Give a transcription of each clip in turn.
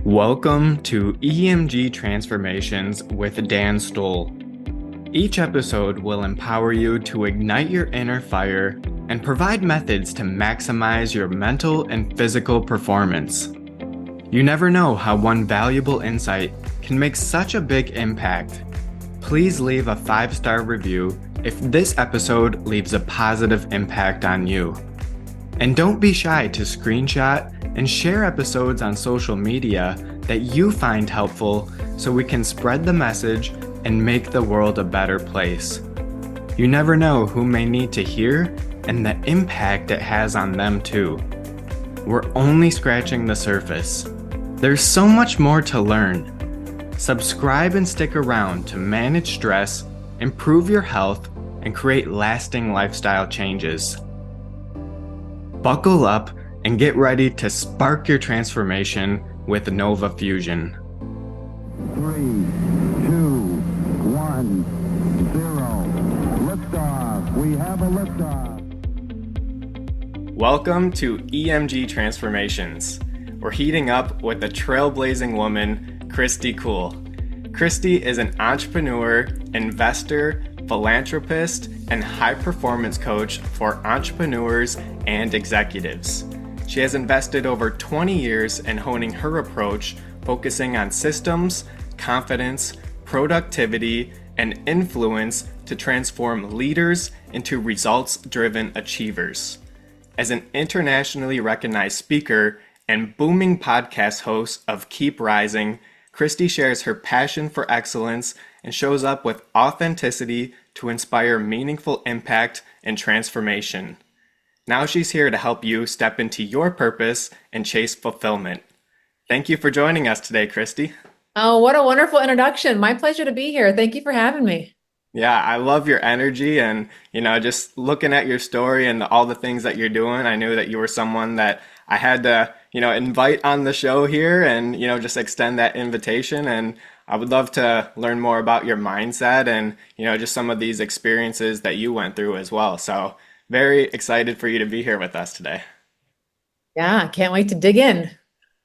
Welcome to EMG Transformations with Dan Stoll. Each episode will empower you to ignite your inner fire and provide methods to maximize your mental and physical performance. You never know how one valuable insight can make such a big impact. Please leave a 5-star review if this episode leaves a positive impact on you. And don't be shy to screenshot and share episodes on social media that you find helpful so we can spread the message and make the world a better place. You never know who may need to hear and the impact it has on them too. We're only scratching the surface. There's so much more to learn. Subscribe and stick around to manage stress, improve your health, and create lasting lifestyle changes. Buckle up and get ready to spark your transformation with Nova Fusion. 3, 2, 1, 0. Liftoff. We have a liftoff. Welcome to EMG Transformations. We're heating up with the trailblazing woman, Kristy Kuhl. Kristy is an entrepreneur, investor, philanthropist, and high-performance coach for entrepreneurs and executives. She has invested over 20 years in honing her approach, focusing on systems, confidence, productivity, and influence to transform leaders into results-driven achievers. As an internationally recognized speaker and booming podcast host of Keep Rising, Kristy shares her passion for excellence and shows up with authenticity to inspire meaningful impact and transformation. Now she's here to help you step into your purpose and chase fulfillment. Thank you for joining us today, Kristy. Oh, what a wonderful introduction. My pleasure to be here. Thank you for having me. Yeah, I love your energy and, just looking at your story and all the things that you're doing, I knew that you were someone that I had to, invite on the show here and, just extend that invitation. And I would love to learn more about your mindset and, just some of these experiences that you went through as well. So very excited for you to be here with us today. Yeah, can't wait to dig in.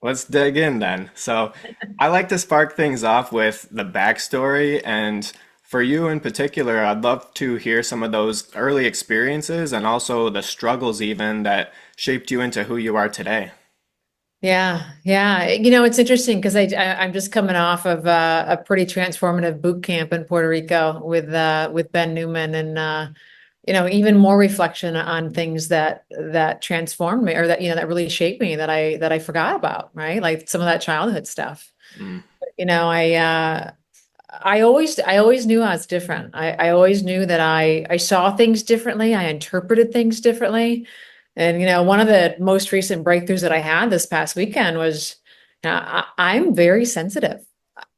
Let's dig in then. So I like to spark things off with the backstory. And for you in particular, I'd love to hear some of those early experiences and also the struggles even that shaped you into who you are today. Yeah. It's interesting because I'm just coming off of a pretty transformative boot camp in Puerto Rico with Ben Newman, and even more reflection on things that transformed me, or that really shaped me, that I forgot about, right? Like some of that childhood stuff. Mm. I always knew I was different. I always knew that I saw things differently. I interpreted things differently. And, one of the most recent breakthroughs that I had this past weekend was, I'm very sensitive.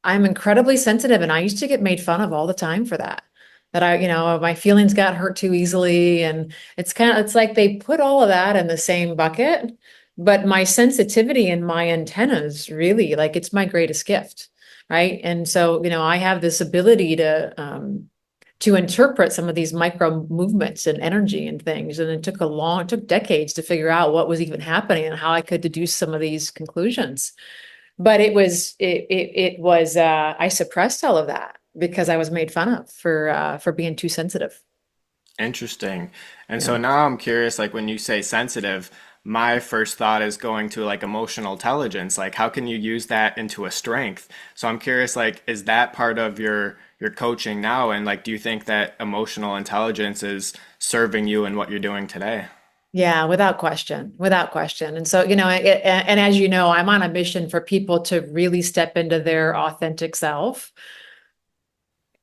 I'm incredibly sensitive. And I used to get made fun of all the time for that my feelings got hurt too easily. And it's like they put all of that in the same bucket, but my sensitivity and my antennas really, like, it's my greatest gift. Right. And so, I have this ability to interpret some of these micro movements and energy and things. And it took decades to figure out what was even happening and how I could deduce some of these conclusions. But I suppressed all of that because I was made fun of for being too sensitive. Interesting. And so now I'm curious, like when you say sensitive, my first thought is going to like emotional intelligence. Like how can you use that into a strength? So I'm curious, like, is that part of your coaching now? And like, do you think that emotional intelligence is serving you in what you're doing today? Yeah, without question, without question. And so, and as you know, I'm on a mission for people to really step into their authentic self.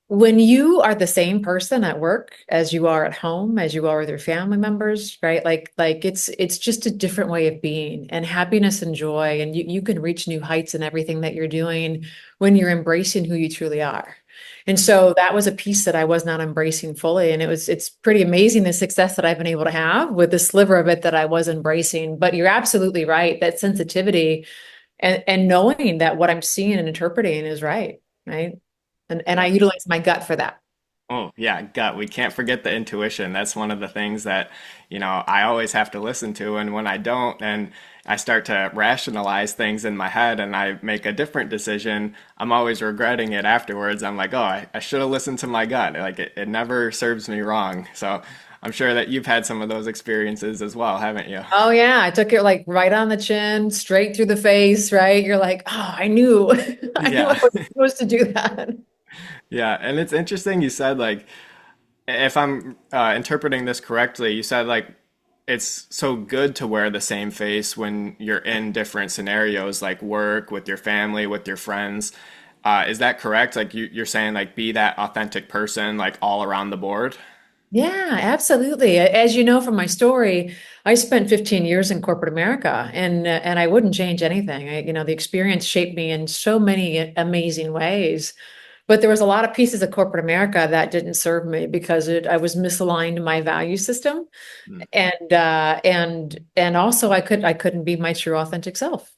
When you are the same person at work as you are at home, as you are with your family members, right? Like it's just a different way of being, and happiness and joy. And you can reach new heights in everything that you're doing when you're embracing who you truly are. And so that was a piece that I was not embracing fully. And it's pretty amazing the success that I've been able to have with the sliver of it that I was embracing. But you're absolutely right, that sensitivity and knowing that what I'm seeing and interpreting is right. Right. And I utilize my gut for that. Oh, yeah, gut. We can't forget the intuition. That's one of the things that, I always have to listen to. And when I don't, and I start to rationalize things in my head and I make a different decision, I'm always regretting it afterwards. I'm like, oh, I should have listened to my gut. Like it never serves me wrong. So I'm sure that you've had some of those experiences as well, haven't you? Oh yeah, I took it like right on the chin, straight through the face, right? You're like, oh, I knew, I knew I Yeah. was supposed to do that. Yeah. And it's interesting you said like, if I'm interpreting this correctly, you said like it's so good to wear the same face when you're in different scenarios like work, with your family, with your friends. Is that correct? Like you're saying like be that authentic person like all around the board? Yeah, absolutely. As you know from my story, I spent 15 years in corporate America and I wouldn't change anything. The experience shaped me in so many amazing ways. But there was a lot of pieces of corporate America that didn't serve me because I was misaligned in my value system. Mm. And also I couldn't be my true authentic self.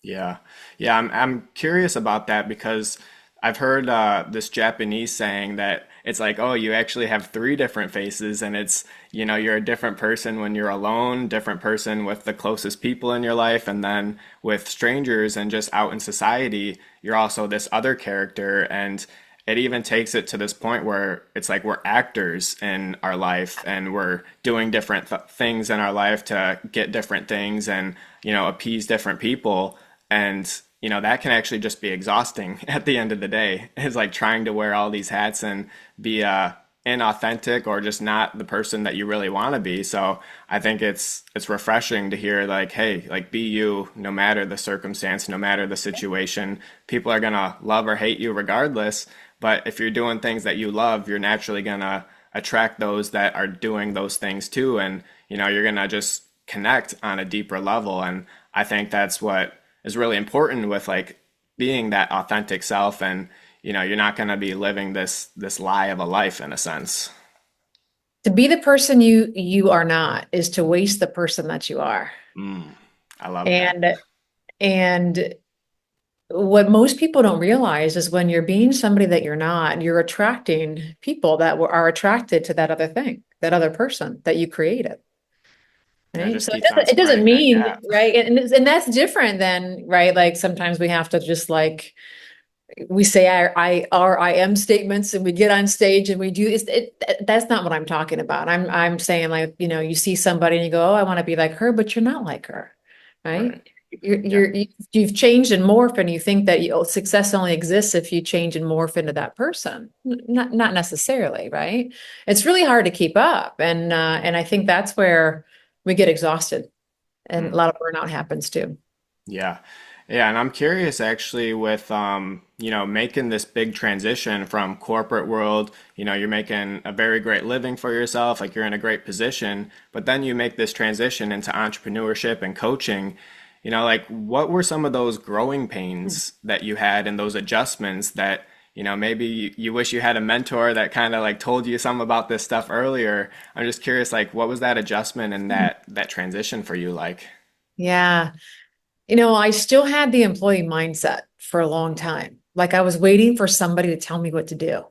Yeah. Yeah, I'm curious about that because I've heard this Japanese saying that it's like, oh, you actually have three different faces, and it's, you're a different person when you're alone, different person with the closest people in your life, and then with strangers and just out in society, you're also this other character. And it even takes it to this point where it's like we're actors in our life and we're doing different things in our life to get different things and, appease different people. And, that can actually just be exhausting at the end of the day. It's like trying to wear all these hats and be inauthentic or just not the person that you really want to be. So I think it's refreshing to hear like, hey, like be you no matter the circumstance, no matter the situation. People are gonna love or hate you regardless. But if you're doing things that you love, you're naturally gonna attract those that are doing those things too. And, you're gonna just connect on a deeper level. And I think that's what is really important with like being that authentic self. And you're not going to be living this lie of a life in a sense. To be the person you are not is to waste the person that you are. Mm, I love that. And and what most people don't realize is when you're being somebody that you're not, you're attracting people that are attracted to that other thing, that other person that you created. It Right. just So keeps on it doesn't spreading that mean, gap. right. And that's different than, right. Like sometimes we have to just like, we say our I am statements and we get on stage and we do that's not what I'm talking about. I'm saying like, you see somebody and you go, oh, I want to be like her, but you're not like her. Right. Right. Yeah. You've changed and morphed and you think that success only exists if you change and morph into that person. Not necessarily, right? It's really hard to keep up. And I think that's where we get exhausted and a Mm. lot of burnout happens too. Yeah. Yeah, and I'm curious actually with making this big transition from corporate world, you're making a very great living for yourself, like you're in a great position, but then you make this transition into entrepreneurship and coaching. Like what were some of those growing pains that you had and those adjustments that, maybe you wish you had a mentor that kind of like told you some about this stuff earlier. I'm just curious, like what was that adjustment and that transition for you like? Yeah. I still had the employee mindset for a long time. Like I was waiting for somebody to tell me what to do.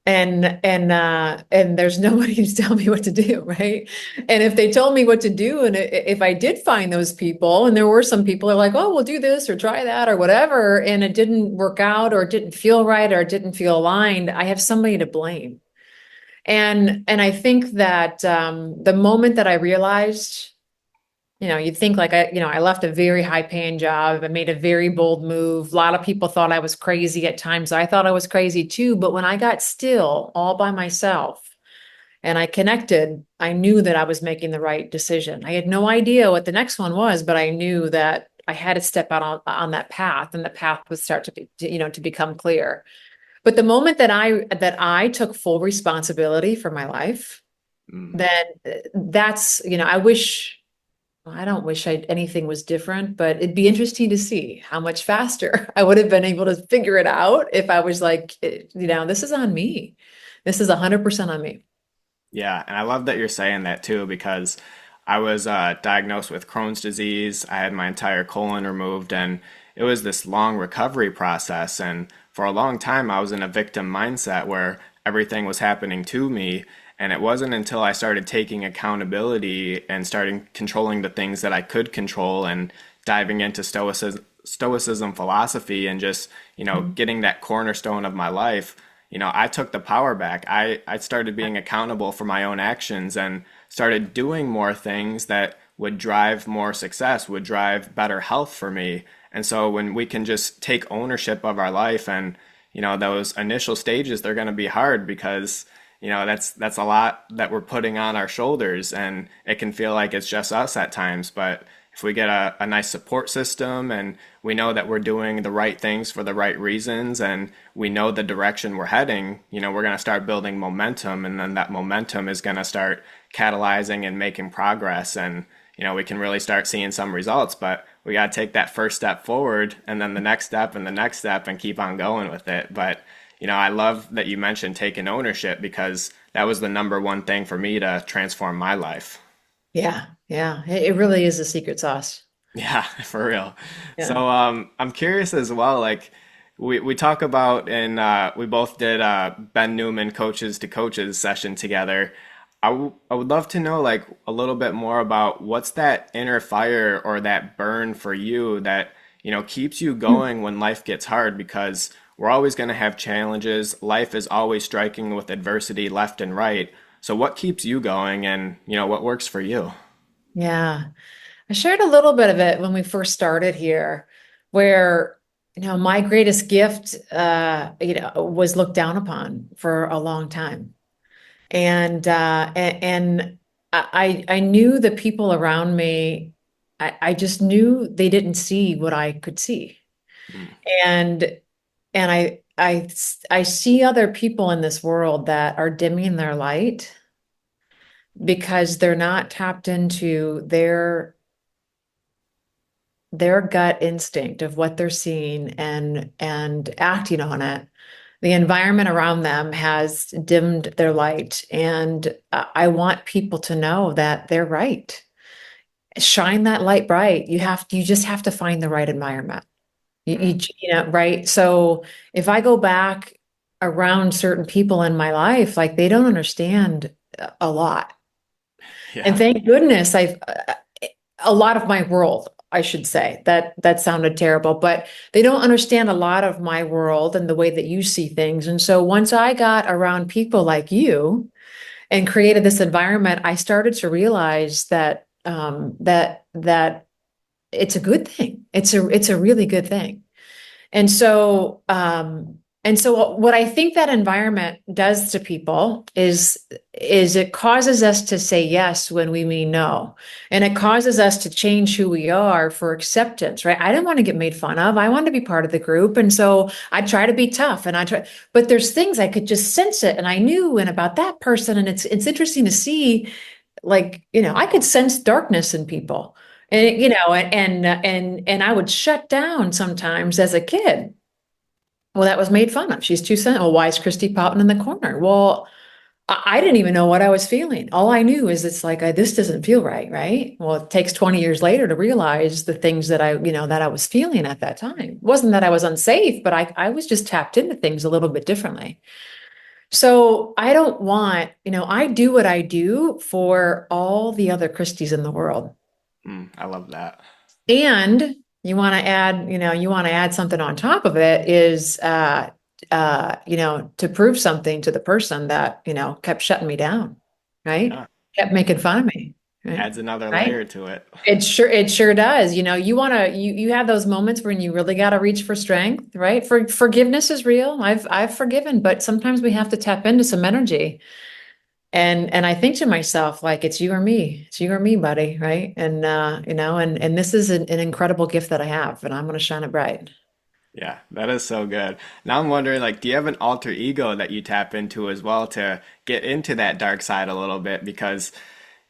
And there's nobody to tell me what to do, right? And if they told me what to do, and if I did find those people, and there were some people who are like, oh, we'll do this or try that or whatever, and it didn't work out or it didn't feel right or it didn't feel aligned, I have somebody to blame. And I think that the moment that I realized you'd think like I left a very high paying job. I made a very bold move. A lot of people thought I was crazy at times. I thought I was crazy too. But when I got still all by myself and I connected, I knew that I was making the right decision. I had no idea what the next one was, but I knew that I had to step out on that path and the path would start to be, to become clear. But the moment that I took full responsibility for my life, Mm. then that's, I don't wish anything was different, but it'd be interesting to see how much faster I would have been able to figure it out if I was like, this is on me. This is 100% on me. Yeah, and I love that you're saying that too because I was diagnosed with Crohn's disease. I had my entire colon removed, and it was this long recovery process. And for a long time, I was in a victim mindset where everything was happening to me. And it wasn't until I started taking accountability and starting controlling the things that I could control and diving into stoicism philosophy and just, getting that cornerstone of my life, I took the power back. I started being accountable for my own actions and started doing more things that would drive more success, would drive better health for me. And so when we can just take ownership of our life and, those initial stages, they're going to be hard because, that's a lot that we're putting on our shoulders and it can feel like it's just us at times. But if we get a nice support system and we know that we're doing the right things for the right reasons and we know the direction we're heading, we're going to start building momentum, and then that momentum is going to start catalyzing and making progress, and we can really start seeing some results. But we got to take that first step forward and then the next step and the next step and keep on going with it. But I love that you mentioned taking ownership because that was the number one thing for me to transform my life. Yeah, yeah. It really is a secret sauce. Yeah, for real. Yeah. So I'm curious as well, like we talk about, and we both did Ben Newman coaches to coaches session together. I would love to know like a little bit more about what's that inner fire or that burn for you that, keeps you going when life gets hard, because we're always going to have challenges. Life is always striking with adversity left and right. So what keeps you going, and, what works for you? Yeah. I shared a little bit of it when we first started here, where, my greatest gift, was looked down upon for a long time. And I knew the people around me, I just knew they didn't see what I could see. Mm, And I see other people in this world that are dimming their light because they're not tapped into their gut instinct of what they're seeing and acting on it. The environment around them has dimmed their light, and I want people to know that they're right. Shine that light bright. You just have to find the right environment. mm. Right? So if I go back around certain people in my life, like they don't understand a lot. And Yeah. thank goodness a lot of my world, I should say. That sounded terrible, but they don't understand a lot of my world and the way that you see things. And so once I got around people like you and created this environment, I started to realize that it's a good thing. It's a really good thing. And so, what I think that environment does to people is it causes us to say yes when we mean no. And it causes us to change who we are for acceptance, right? I didn't want to get made fun of. I wanted to be part of the group. And so I try to be tough but there's things I could just sense it. And I knew and about that person. And it's interesting to see, like, I could sense darkness in people. And and I would shut down sometimes as a kid. Well, that was made fun of. She's too sensitive. Well, why is Kristy pouting in the corner? Well, I didn't even know what I was feeling. All I knew is it's like, this doesn't feel right, right? Well, it takes 20 years later to realize the things that I was feeling at that time. It wasn't that I was unsafe, but I was just tapped into things a little bit differently. So I don't want, I do what I do for all the other Kristys in the world. I love that. And you want to add something on top of it is, to prove something to the person that, kept shutting me down, right? Yeah. Kept making fun of me, right? Adds another Right? layer to it. It sure does. You have those moments when you really got to reach for strength, right? Forgiveness is real. I've forgiven, but sometimes we have to tap into some energy. And I think to myself, like, it's you or me. It's you or me, buddy, right? And this is an incredible gift that I have, and I'm going to shine it bright. Yeah, that is so good. Now I'm wondering, like, do you have an alter ego that you tap into as well to get into that dark side a little bit? Because,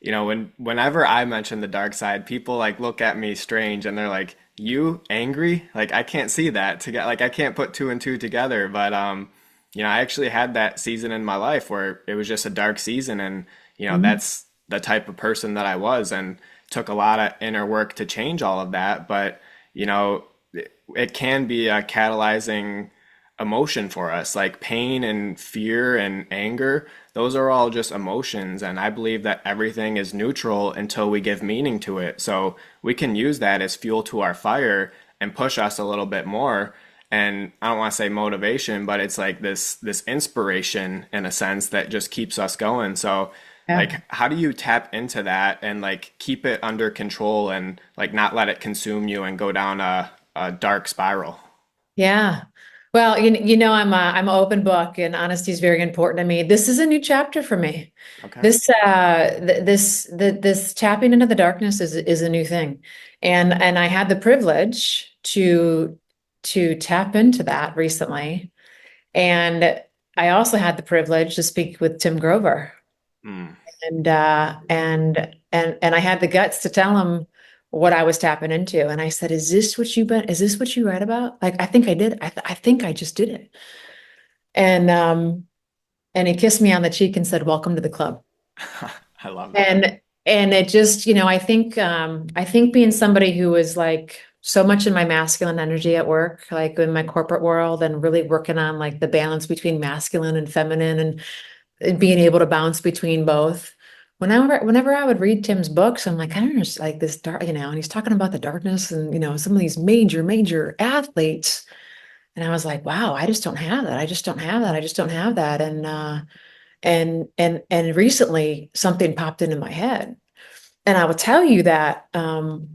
whenever I mention the dark side, people like look at me strange and they're like, "You angry?" Like I can't see that together. Like I can't put two and two together. But I actually had that season in my life where it was just a dark season, and Mhm. that's the type of person that I was, and took a lot of inner work to change all of that. But it can be a catalyzing emotion for us, like pain and fear and anger. Those are all just emotions, and I believe that everything is neutral until we give meaning to it. So we can use that as fuel to our fire and push us a little bit more. And I don't want to say motivation, but it's like this inspiration in a sense that just keeps us going. So Yeah. like how do you tap into that and like keep it under control and like not let it consume you and go down a dark spiral? Yeah. Well, I'm an open book, and honesty is very important to me. This is a new chapter for me. Okay. This tapping into the darkness is a new thing. And I had the privilege to tap into that recently. And I also had the privilege to speak with Tim Grover. Mm. And I had the guts to tell him what I was tapping into. And I said, is this what you read about? Like, I think I did. I think I just did it. And and he kissed me on the cheek and said, "Welcome to the club." I love that. And it just, I think being somebody who was like so much in my masculine energy at work, like in my corporate world, and really working on like the balance between masculine and feminine, and being able to bounce between both. Whenever I would read Tim's books, I'm like, I don't know, it's like this dark, and he's talking about the darkness and, some of these major athletes. And I was like, wow, I just don't have that. I just don't have that. I just don't have that. And recently something popped into my head. And I will tell you that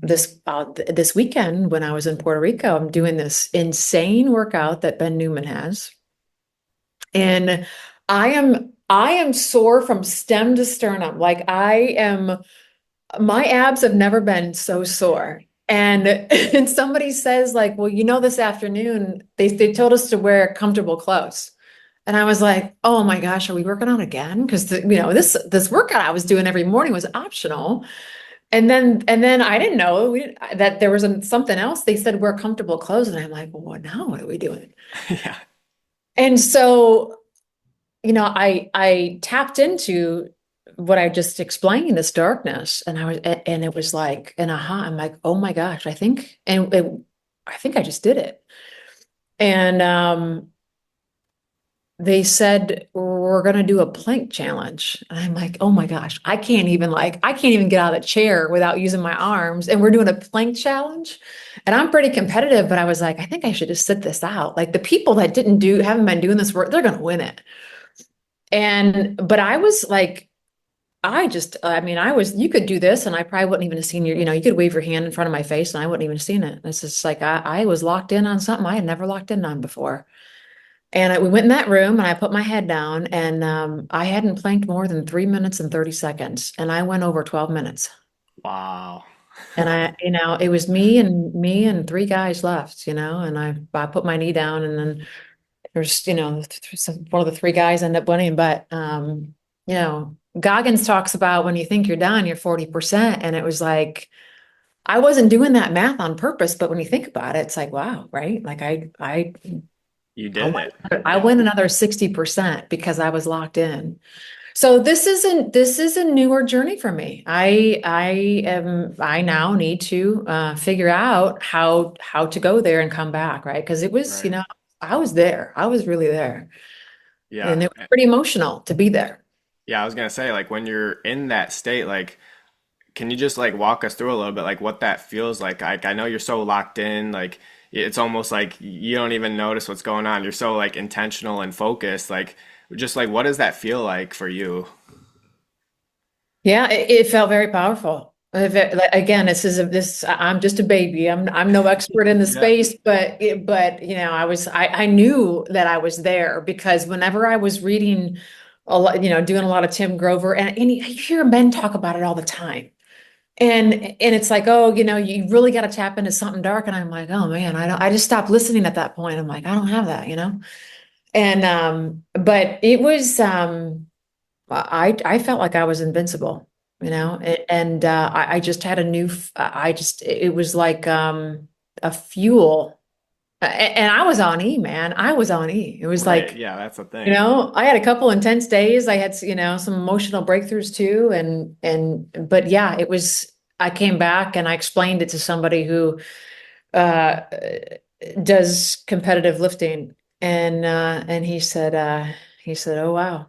this weekend when I was in Puerto Rico, I'm doing this insane workout that Ben Newman has. And I am sore from stem to sternum. Like my abs have never been so sore. And and somebody says like, well, this afternoon they told us to wear comfortable clothes. And I was like, oh my gosh, are we working out again? Because this workout I was doing every morning was optional. And then I didn't know that there was something else. They said wear comfortable clothes. And I'm like, well, now what are we doing? Yeah. And so I tapped into what I just explained, this darkness, and it was like an aha. I'm like, oh my gosh, I think I just did it. And they said we're gonna do a plank challenge, and I'm like, oh my gosh, I can't even get out of the chair without using my arms, and we're doing a plank challenge, and I'm pretty competitive, but I was like, I think I should just sit this out. Like the people that haven't been doing this work, they're gonna win it. But I was like, you could do this and I probably wouldn't even have seen you could wave your hand in front of my face and I wouldn't even have seen it. It's just like, I was locked in on something I had never locked in on before. And we went in that room and I put my head down and I hadn't planked more than 3 minutes and 30 seconds. And I went over 12 minutes. Wow. And it was me and three guys left, and I put my knee down and then there's, one of the three guys ended up winning. But, Goggins talks about when you think you're done, you're 40%. And it was like, I wasn't doing that math on purpose, but when you think about it, it's like, wow, right? Like You did it. I went another 60% because I was locked in. So this is a newer journey for me. I now need to figure out how to go there and come back, right? Because it was, Right. I was there. I was really there. Yeah. And it was pretty emotional to be there. Yeah, I was gonna say, like when you're in that state, like can you just like walk us through a little bit like what that feels like? Like I know you're so locked in, like it's almost like you don't even notice what's going on. You're so like intentional and focused. Like just like what does that feel like for you? Yeah, it felt very powerful. Again, I'm just a baby. I'm no expert in the Yeah. space, but I knew that I was there because whenever I was reading a lot, doing a lot of Tim Grover, and you hear men talk about it all the time. And it's like, oh, you really got to tap into something dark. And I'm like, oh man, I just stopped listening at that point. I'm like, I don't have that. And but it was I felt like I was invincible, and I just had a new, I just, it was like a fuel. And I was on E, man. I was on E. It was Right. like, Yeah, that's the thing. I had a couple intense days. I had, some emotional breakthroughs too. But yeah, I came back and I explained it to somebody who uh, does competitive lifting. And he said, "Oh wow,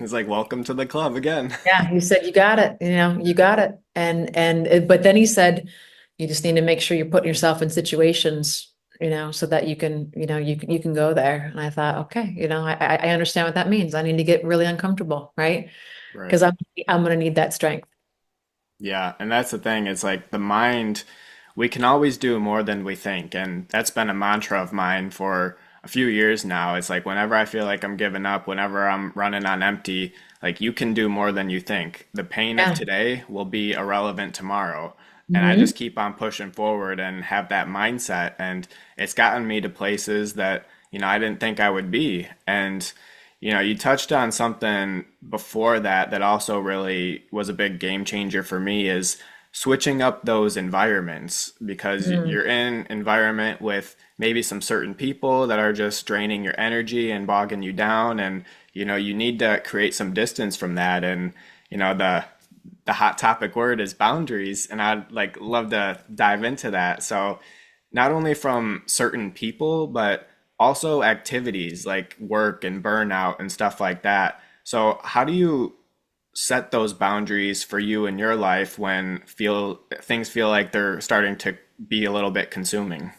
It's like, welcome to the club again. yeah." He said, "You got it, you got it." But then he said, "You just need to make sure you're putting yourself in situations, so that you can go there." And I thought, okay, I understand what that means. I need to get really uncomfortable, right? Because Right. I'm going to need that strength. Yeah, and that's the thing. It's like the mind, we can always do more than we think. And that's been a mantra of mine for a few years now. It's like whenever I feel like I'm giving up, whenever I'm running on empty, like you can do more than you think. The pain of Yeah. today will be irrelevant tomorrow. And I Hmm. just keep on pushing forward and have that mindset. And it's gotten me to places that, I didn't think I would be. And you touched on something before that that also really was a big game changer for me is switching up those environments because Mm. you're in an environment with maybe some certain people that are just draining your energy and bogging you down and you need to create some distance from that and the hot topic word is boundaries and I'd like love to dive into that. So not only from certain people, but also activities like work and burnout and stuff like that. So, how do you set those boundaries for you in your life when feel things feel like they're starting to be a little bit consuming?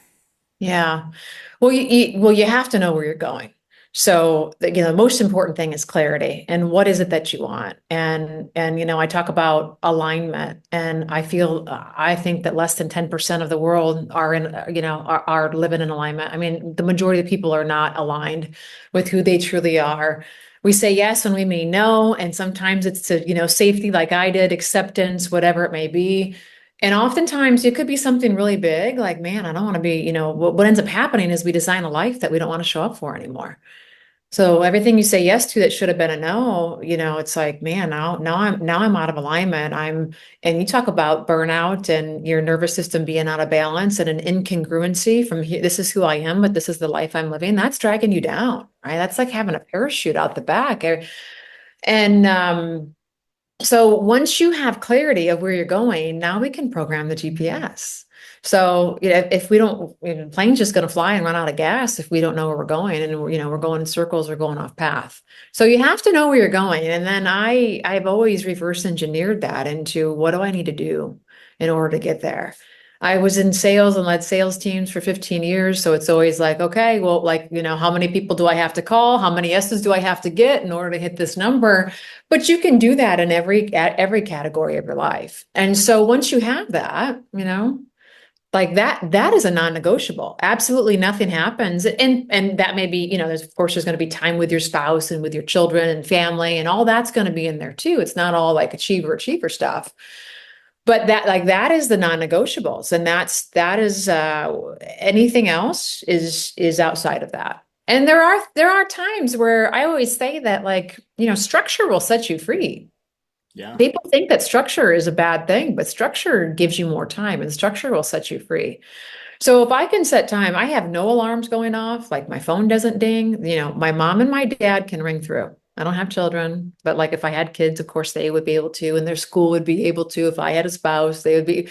Yeah. Well, you have to know where you're going. So, the most important thing is clarity. And what is it that you want? And I talk about alignment, and I think that less than 10% of the world are in, are living in alignment. I mean, the majority of people are not aligned with who they truly are. We say yes when we mean no, and sometimes it's to, safety, like I did, acceptance, whatever it may be. And oftentimes it could be something really big, like, man, I don't want to be, what ends up happening is we design a life that we don't want to show up for anymore. So everything you say yes to that should have been a no, it's like, man, now I'm out of alignment. And you talk about burnout and your nervous system being out of balance and an incongruency from here. This is who I am, but this is the life I'm living. That's dragging you down, right? That's like having a parachute out the back. And so once you have clarity of where you're going, now we can program the GPS. So, if we don't, the plane's just going to fly and run out of gas if we don't know where we're going, and we're going in circles or going off path. So you have to know where you're going. And then I've always reverse engineered that into what do I need to do in order to get there. I was in sales and led sales teams for 15 years. So it's always like, okay, well, like, how many people do I have to call? How many yeses do I have to get in order to hit this number? But you can do that in every category of your life. And so once you have that, like that is a non-negotiable. Absolutely nothing happens. And that may be, there's going to be time with your spouse and with your children and family, and all that's going to be in there too. It's not all like achiever stuff. But that is the non-negotiables. And that is anything else is outside of that. And there are times where I always say that, like, structure will set you free. Yeah. People think that structure is a bad thing, but structure gives you more time and structure will set you free. So if I can set time, I have no alarms going off, like my phone doesn't ding. My mom and my dad can ring through. I don't have children, but like if I had kids, of course they would be able to, and their school would be able to. If I had a spouse, they would be.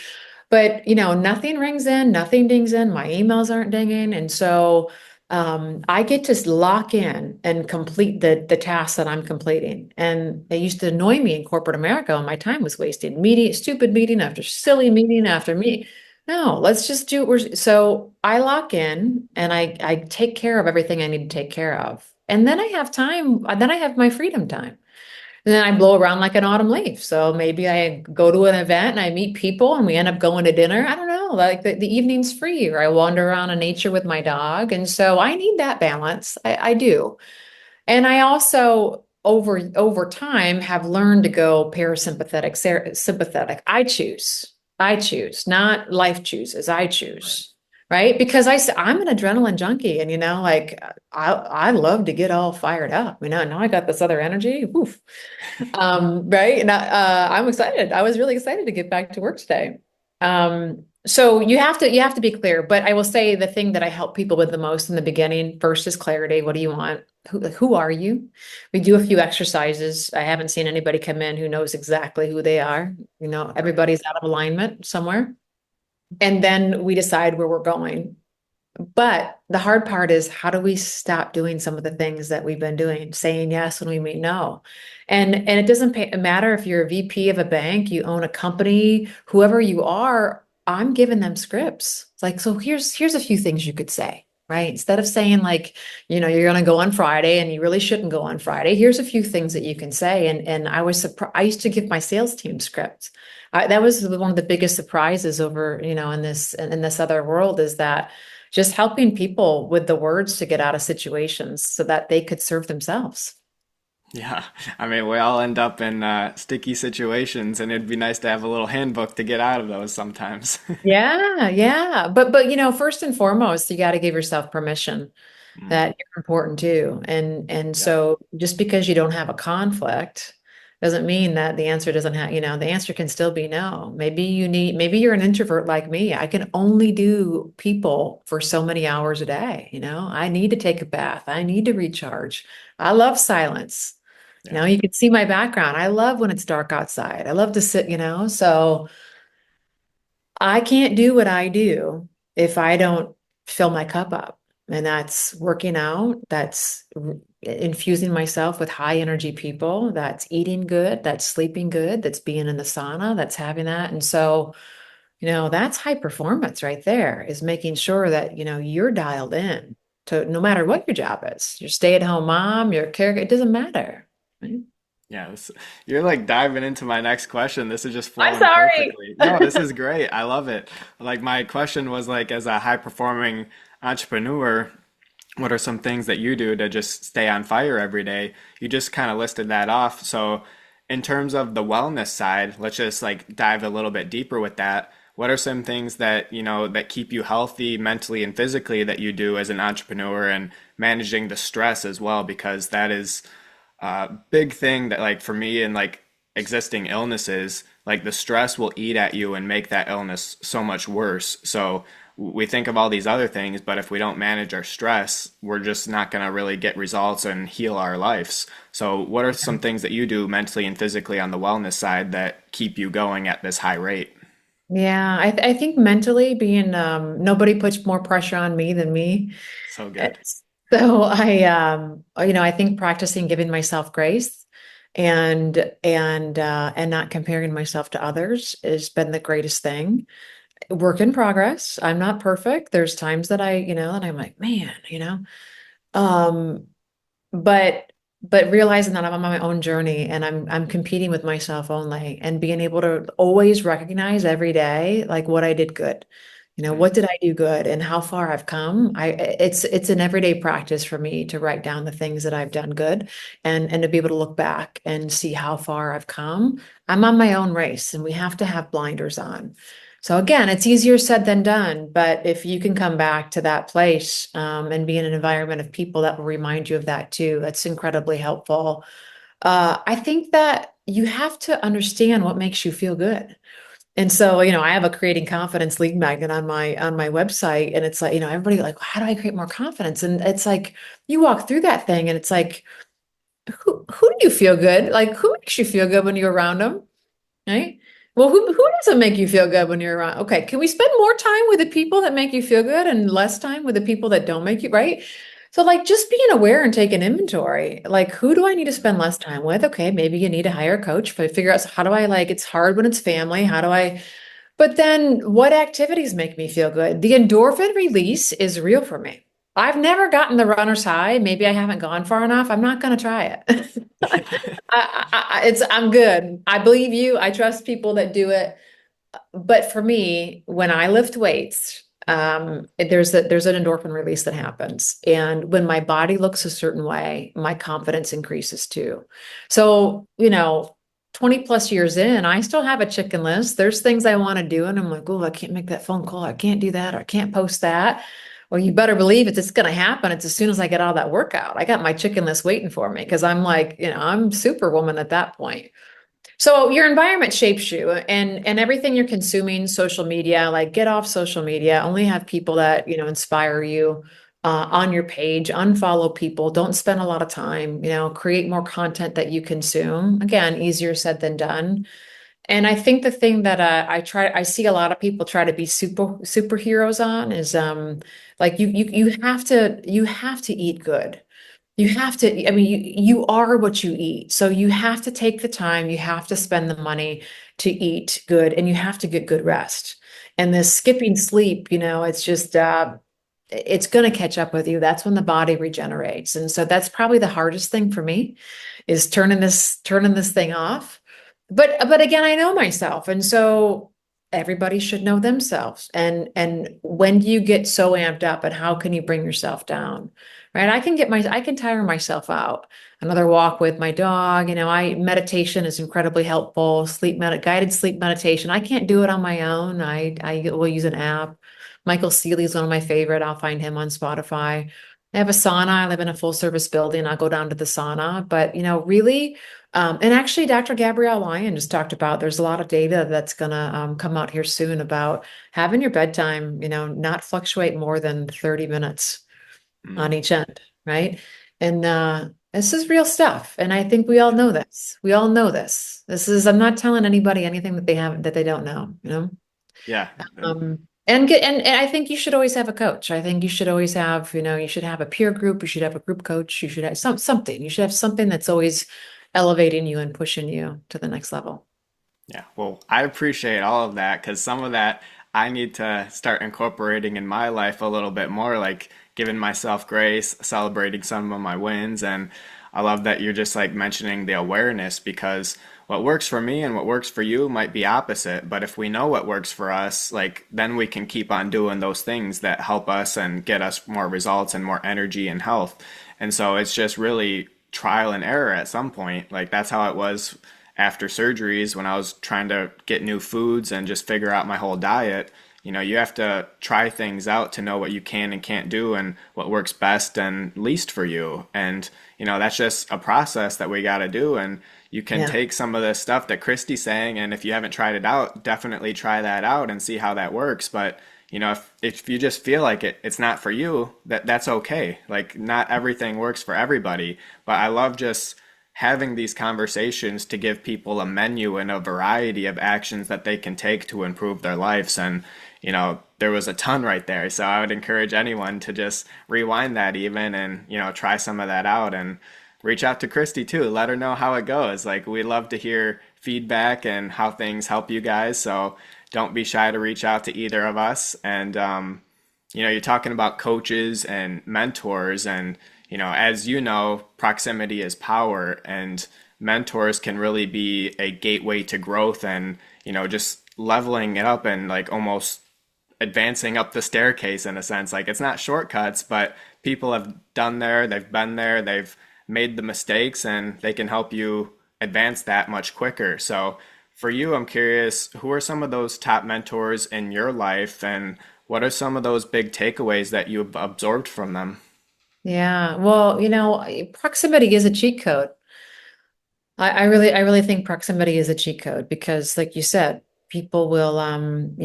But nothing rings in, nothing dings in, my emails aren't dinging. And so I get to lock in and complete the tasks that I'm completing. And they used to annoy me in corporate America when my time was wasted. Stupid meeting after silly meeting after meeting. No, let's just do it. So I lock in and I take care of everything I need to take care of. And then I have time, then I have my freedom time. And then I blow around like an autumn leaf. So maybe I go to an event and I meet people and we end up going to dinner. I don't know, like the evening's free, or I wander around in nature with my dog. And so I need that balance. I do. And I also over time have learned to go parasympathetic, sympathetic. I choose, not life chooses. I choose. Right. Because I'm an adrenaline junkie, and like I love to get all fired up. Now I got this other energy. Oof. Right. And I'm excited. I was really excited to get back to work today. So you have to be clear, but I will say the thing that I help people with the most in the beginning first is clarity. What do you want? Who are you? We do a few exercises. I haven't seen anybody come in who knows exactly who they are. Right. Everybody's out of alignment somewhere. And then we decide where we're going. But the hard part is, how do we stop doing some of the things that we've been doing, saying yes when we mean no? And it doesn't matter if you're a VP of a bank, you own a company, whoever you are, I'm giving them scripts. It's like, so here's a few things you could say, right? Instead of saying like, you're going to go on Friday and you really shouldn't go on Friday. Here's a few things that you can say. And I was surprised. I used to give my sales team scripts. That was one of the biggest surprises over, in this other world, is that just helping people with the words to get out of situations so that they could serve themselves. Yeah, I mean, we all end up in sticky situations, and it'd be nice to have a little handbook to get out of those sometimes. Yeah, yeah. But first and foremost, you got to give yourself permission Mm, that you're important too. And yeah, so just because you don't have a conflict doesn't mean that the answer doesn't have, the answer can still be no. Maybe you're an introvert like me. I can only do people for so many hours a day. I need to take a bath. I need to recharge. I love silence. yeah, You can see my background. I love when it's dark outside. I love to sit, so I can't do what I do if I don't fill my cup up. And that's working out, that's infusing myself with high energy people, that's eating good, that's sleeping good, that's being in the sauna, that's having that. And so, that's high performance right there, is making sure that, you're dialed in to no matter what your job is. Your stay-at-home mom, your caregiver, it doesn't matter. Right? yeah. You're like diving into my next question. This is just I'm flowing sorry. perfectly. No, this is great. I love it. Like my question was like, as a high performing entrepreneur, what are some things that you do to just stay on fire every day? You just kind of listed that off. So, in terms of the wellness side, let's just like dive a little bit deeper with that. What are some things that, that keep you healthy mentally and physically that you do as an entrepreneur, and managing the stress as well? Because that is a big thing that, like, for me and like existing illnesses, like the stress will eat at you and make that illness so much worse. So, we think of all these other things, but if we don't manage our stress, we're just not going to really get results and heal our lives. So, what are some things that you do mentally and physically on the wellness side that keep you going at this high rate? Yeah, I think mentally being nobody puts more pressure on me than me. So good. It's- So I think practicing giving myself grace and not comparing myself to others has been the greatest thing. Work in progress. I'm not perfect. There's times that and I'm like, man, um, but realizing that I'm on my own journey and I'm competing with myself only, and being able to always recognize every day like what I did good. Mm, What did I do good and how far I've come? It's an everyday practice for me to write down the things that I've done good, and to be able to look back and see how far I've come. I'm on my own race and we have to have blinders on. So again, it's easier said than done, but if you can come back to that place, and be in an environment of people that will remind you of that too, that's incredibly helpful. I think that you have to understand what makes you feel good. And so, I have a creating confidence lead magnet on my website, and it's like, everybody like, how do I create more confidence? And it's like you walk through that thing and it's like, who do you feel good? Like, who makes you feel good when you're around them? Right? Well, who doesn't make you feel good when you're around? Okay, can we spend more time with the people that make you feel good and less time with the people that don't make you, right? So like just being aware and taking inventory. Like, who do I need to spend less time with? Okay, maybe you need to hire a coach, but figure out, so how do I, like, it's hard when it's family. How do I, but then what activities make me feel good? The endorphin release is real for me. I've never gotten the runner's high. Maybe I haven't gone far enough. I'm not going to try it. I'm good. I believe you. I trust people that do it. But for me, when I lift weights, there's an endorphin release that happens, and when my body looks a certain way, my confidence increases too. So 20 plus years in, I still have a chicken list. There's things I want to do, and I'm like, oh, I can't make that phone call. I can't do that. Or I can't post that. Well, you better believe it's going to happen. It's as soon as I get out of that workout. I got my chicken list waiting for me because I'm like, I'm superwoman at that point. So your environment shapes you, and everything you're consuming, social media, like get off social media, only have people that, inspire you, on your page, unfollow people, don't spend a lot of time, create more content that you consume. Again, easier said than done. And I think the thing that I see a lot of people try to be superheroes on is like you have to eat good. You have to, I mean, you are what you eat. So you have to take the time, you have to spend the money to eat good, and you have to get good rest. And this skipping sleep, it's just it's going to catch up with you. That's when the body regenerates. And so that's probably the hardest thing for me is turning this thing off. But again, I know myself. And so everybody should know themselves. And when do you get so amped up, and how can you bring yourself down? Right? I can tire myself out. Another walk with my dog, meditation is incredibly helpful. Guided sleep meditation. I can't do it on my own. I will use an app. Michael Seeley is one of my favorite. I'll find him on Spotify. I have a sauna. I live in a full service building. I'll go down to the sauna, but really, and actually Dr. Gabrielle Lyon just talked about, there's a lot of data that's going to come out here soon about having your bedtime, not fluctuate more than 30 minutes on each end, right? And this is real stuff. And I think we all know this. We all know this. I'm not telling anybody anything that they don't know. Yeah. And I think you should always have a coach. I think you should always have, you should have a peer group, you should have a group coach, you should have something. You should have something that's always elevating you and pushing you to the next level. Yeah, well, I appreciate all of that because some of that I need to start incorporating in my life a little bit more, like giving myself grace, celebrating some of my wins. And I love that you're just like mentioning the awareness because what works for me and what works for you might be opposite. But if we know what works for us, like then we can keep on doing those things that help us and get us more results and more energy and health. And so it's just really trial and error at some point. Like that's how it was after surgeries when I was trying to get new foods and just figure out my whole diet. You have to try things out to know what you can and can't do and what works best and least for you. And, that's just a process that we got to do. And you can Yeah. take some of the stuff that Kristy's saying, and if you haven't tried it out, definitely try that out and see how that works. But, if you just feel like it's not for you, that's okay. Like not everything works for everybody. But I love just having these conversations to give people a menu and a variety of actions that they can take to improve their lives. And, there was a ton right there. So I would encourage anyone to just rewind that even and, try some of that out and reach out to Kristy too. Let her know how it goes. Like we love to hear feedback and how things help you guys. So don't be shy to reach out to either of us. And, you're talking about coaches and mentors and, as you know, proximity is power and mentors can really be a gateway to growth and, just leveling it up and like almost advancing up the staircase in a sense. Like it's not shortcuts, but people have they've been there, they've made the mistakes and they can help you advance that much quicker. So for you, I'm curious, who are some of those top mentors in your life and what are some of those big takeaways that you've absorbed from them? Yeah. Well, proximity is a cheat code. I really think proximity is a cheat code because, like you said, people will,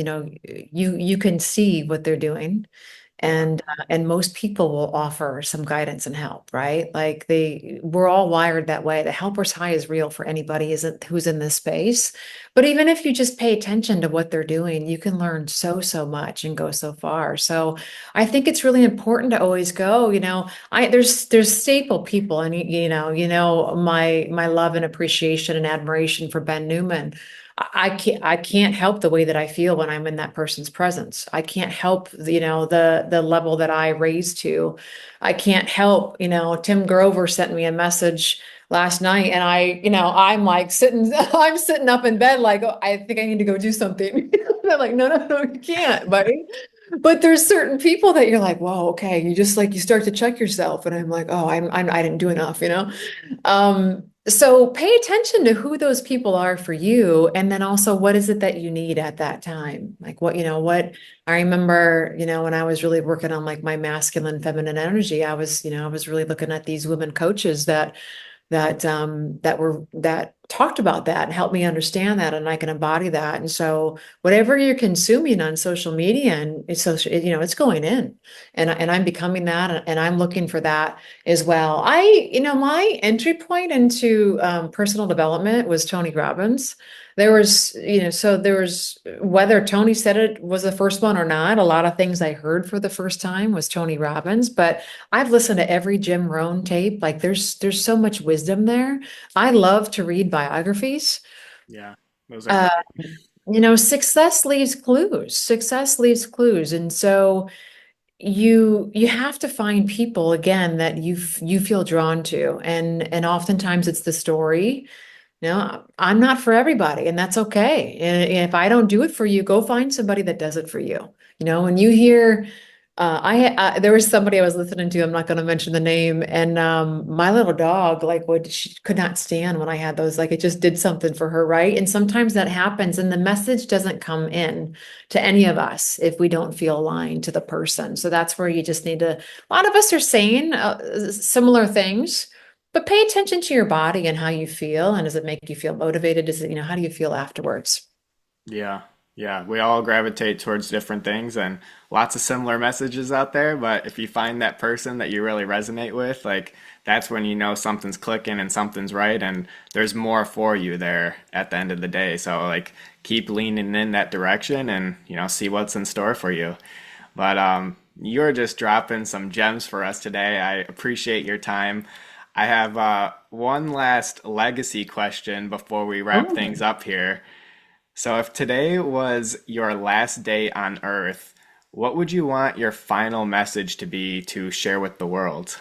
you can see what they're doing, and most people will offer some guidance and help, right? Like we're all wired that way. The helper's high is real for anybody isn't who's in this space. But even if you just pay attention to what they're doing, you can learn so much and go so far. So I think it's really important to always go, there's staple people, and my love and appreciation and admiration for Ben Newman. I can't help the way that I feel when I'm in that person's presence. I can't help, the level that I raise to. I can't help, Tim Grover sent me a message last night and I'm like I'm sitting up in bed like, oh, I think I need to go do something. I'm like, no, you can't, buddy. But there's certain people that you're like, whoa, okay. You just like, you start to check yourself. And I'm like, oh, I didn't do enough. So pay attention to who those people are for you. And then also, what is it that you need at that time? Like what I remember, when I was really working on like my masculine, feminine energy, I was really looking at these women coaches that talked about that and helped me understand that, and I can embody that. And so whatever you're consuming on social media, and it's social, it's going in, and I'm becoming that, and I'm looking for that as well. My entry point into personal development was Tony Robbins. There was, whether Tony said it was the first one or not, a lot of things I heard for the first time was Tony Robbins, but I've listened to every Jim Rohn tape. Like there's so much wisdom there. I love to read biographies. Yeah, those are Uh, great. Success leaves clues. Success leaves clues. And so you have to find people again that you feel drawn to. And oftentimes it's the story. I'm not for everybody, and that's okay. And if I don't do it for you, go find somebody that does it for you. When you hear, there was somebody I was listening to. I'm not going to mention the name, and my little dog, like, what she could not stand when I had those. Like, it just did something for her, right? And sometimes that happens, and the message doesn't come in to any of us if we don't feel aligned to the person. So that's where you just need to. A lot of us are saying similar things. But pay attention to your body and how you feel. And does it make you feel motivated? How do you feel afterwards? Yeah, yeah, we all gravitate towards different things and lots of similar messages out there. But if you find that person that you really resonate with, like that's when you know something's clicking and something's right, and there's more for you there at the end of the day. So, like, keep leaning in that direction and, see what's in store for you. But you're just dropping some gems for us today. I appreciate your time. I have one last legacy question before we wrap Oh, things up here. So, if today was your last day on Earth, what would you want your final message to be to share with the world?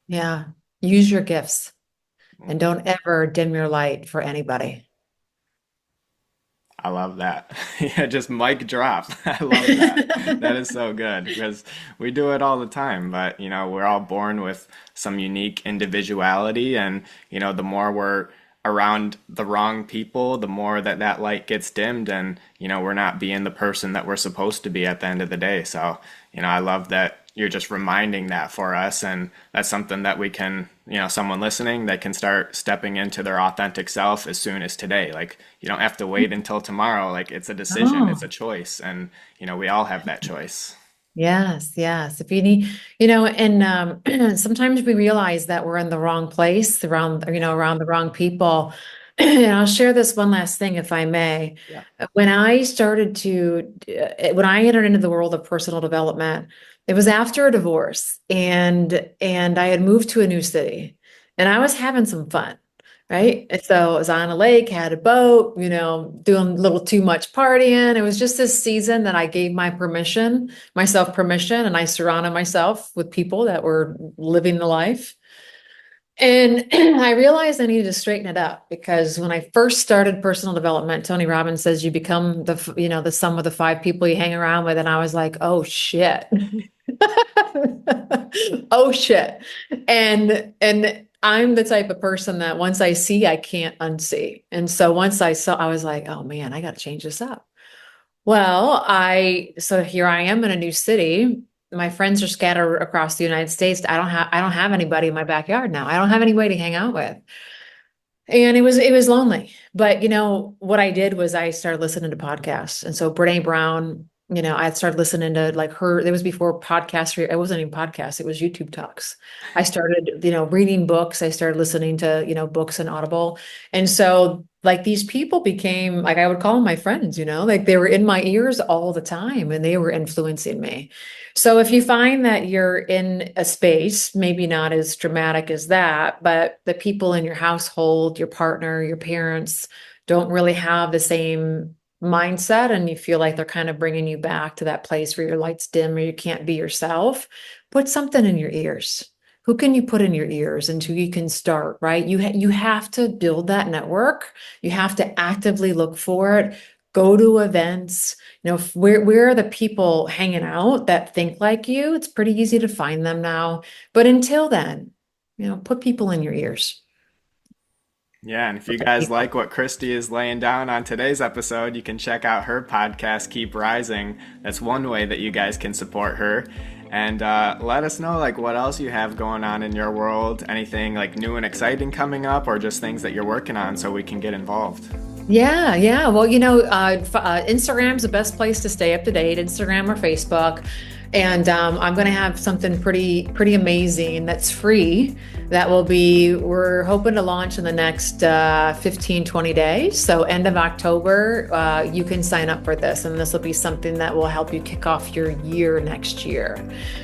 yeah. Use your gifts and don't ever dim your light for anybody. I love that. Yeah, just mic drop. I love that. That is so good because we do it all the time, but we're all born with some unique individuality, and the more we're around the wrong people, the more that light gets dimmed, and we're not being the person that we're supposed to be at the end of the day. So, I love that you're just reminding that for us, and that's something that we can, someone listening, that can start stepping into their authentic self as soon as today. Like, you don't have to wait until tomorrow. Like, it's a decision, it's Oh, a choice, and we all have that choice. yes, yes. If you need, and sometimes we realize that we're in the wrong place, around the wrong people. And I'll share this one last thing, if I may. Yeah. When I entered into the world of personal development, it was after a divorce, and I had moved to a new city, and I was having some fun. Right. And so I was on a lake, had a boat, doing a little too much partying. It was just this season that I gave myself permission, and I surrounded myself with people that were living the life. And I realized I needed to straighten it up, because when I first started personal development, Tony Robbins says you become the sum of the five people you hang around with. And I was like, oh shit. Oh shit. And I'm the type of person that once I see, I can't unsee. And so once I saw, I was like, oh man, I got to change this up. Well, so here I am in a new city. My friends are scattered across the United States. I don't have anybody in my backyard now. I don't have anybody to hang out with. And it was lonely. But what I did was I started listening to podcasts. And so Brene Brown, I started listening to, like, her. It was before podcasts. It wasn't even podcasts. It was YouTube talks. I started, reading books. I started listening to, books and Audible. And so, like, these people became, like, I would call them my friends, like they were in my ears all the time, and they were influencing me. So if you find that you're in a space, maybe not as dramatic as that, but the people in your household, your partner, your parents don't really have the same mindset, and you feel like they're kind of bringing you back to that place where your lights dim or you can't be yourself, put something in your ears. Who can you put in your ears until you can start, right? You have to build that network. You have to actively look for it. Go to events. Where are the people hanging out that think like you? It's pretty easy to find them now. But until then, put people in your ears. Yeah, and if you guys like what Kristy is laying down on today's episode, you can check out her podcast, Keep Rising. That's one way that you guys can support her. And let us know like what else you have going on in your world, anything like new and exciting coming up, or just things that you're working on so we can get involved. Yeah. Well, Instagram's the best place to stay up to date, Instagram or Facebook. And I'm going to have something pretty amazing that's free that we're hoping to launch in the next 15, 20 days. So end of October, you can sign up for this, and this will be something that will help you kick off your year next year.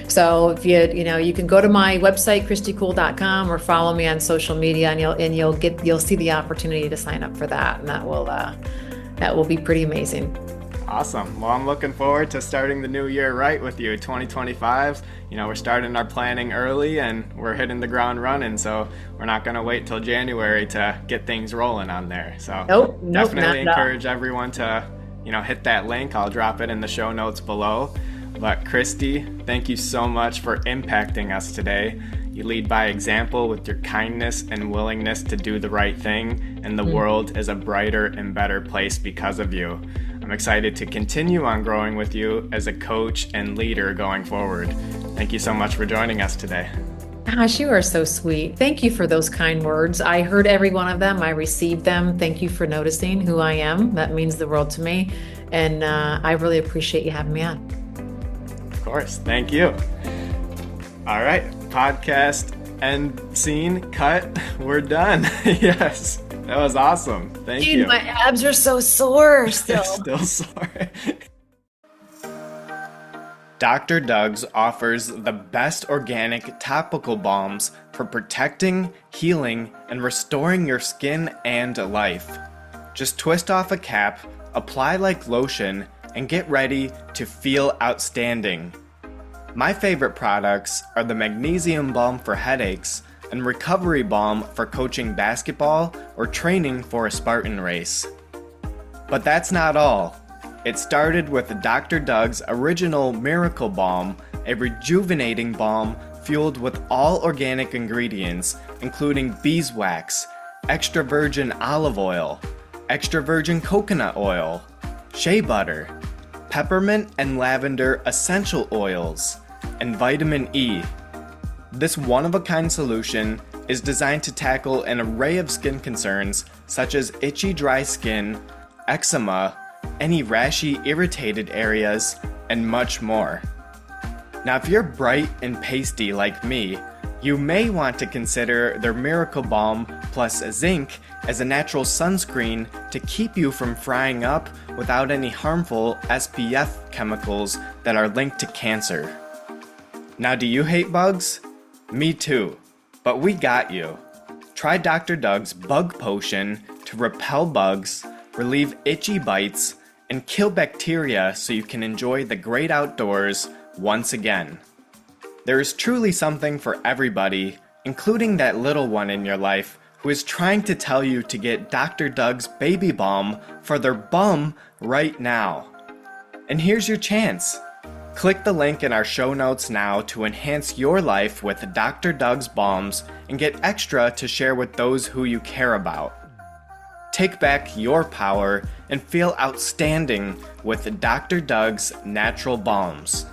So if you can go to my website, KristyKuhl.com, or follow me on social media, and you'll see the opportunity to sign up for that. And that will be pretty amazing. Awesome. Well, I'm looking forward to starting the new year right with you, 2025. We're starting our planning early and we're hitting the ground running, so we're not going to wait till January to get things rolling on there. So nope, definitely encourage everyone to, hit that link. I'll drop it in the show notes below. But Kristy, thank you so much for impacting us today. You lead by example with your kindness and willingness to do the right thing, and the world is a brighter and better place because of you. I'm excited to continue on growing with you as a coach and leader going forward. Thank you so much for joining us today. Gosh, you are so sweet. Thank you for those kind words. I heard every one of them. I received them. Thank you for noticing who I am. That means the world to me. And I really appreciate you having me on. Of course. Thank you. All right. Podcast end scene cut. We're done. Yes. That was awesome. Thank you. Dude, my abs are so sore still. Still sore. Dr. Doug's offers the best organic topical balms for protecting, healing, and restoring your skin and life. Just twist off a cap, apply like lotion, and get ready to feel outstanding. My favorite products are the Magnesium Balm for headaches and Recovery Balm for coaching basketball or training for a Spartan race. But that's not all. It started with Dr. Doug's original Miracle Balm, a rejuvenating balm fueled with all organic ingredients, including beeswax, extra virgin olive oil, extra virgin coconut oil, shea butter, peppermint and lavender essential oils, and vitamin E. This one-of-a-kind solution is designed to tackle an array of skin concerns such as itchy dry skin, eczema, any rashy irritated areas, and much more. Now if you're bright and pasty like me, you may want to consider their Miracle Balm plus zinc as a natural sunscreen to keep you from frying up without any harmful SPF chemicals that are linked to cancer. Now do you hate bugs? Me too, but we got you. Try Dr. Doug's Bug Potion to repel bugs, relieve itchy bites, and kill bacteria so you can enjoy the great outdoors once again. There is truly something for everybody, including that little one in your life who is trying to tell you to get Dr. Doug's Baby Balm for their bum right now. And here's your chance. Click the link in our show notes now to enhance your life with Dr. Doug's Balms and get extra to share with those who you care about. Take back your power and feel outstanding with Dr. Doug's Natural Balms.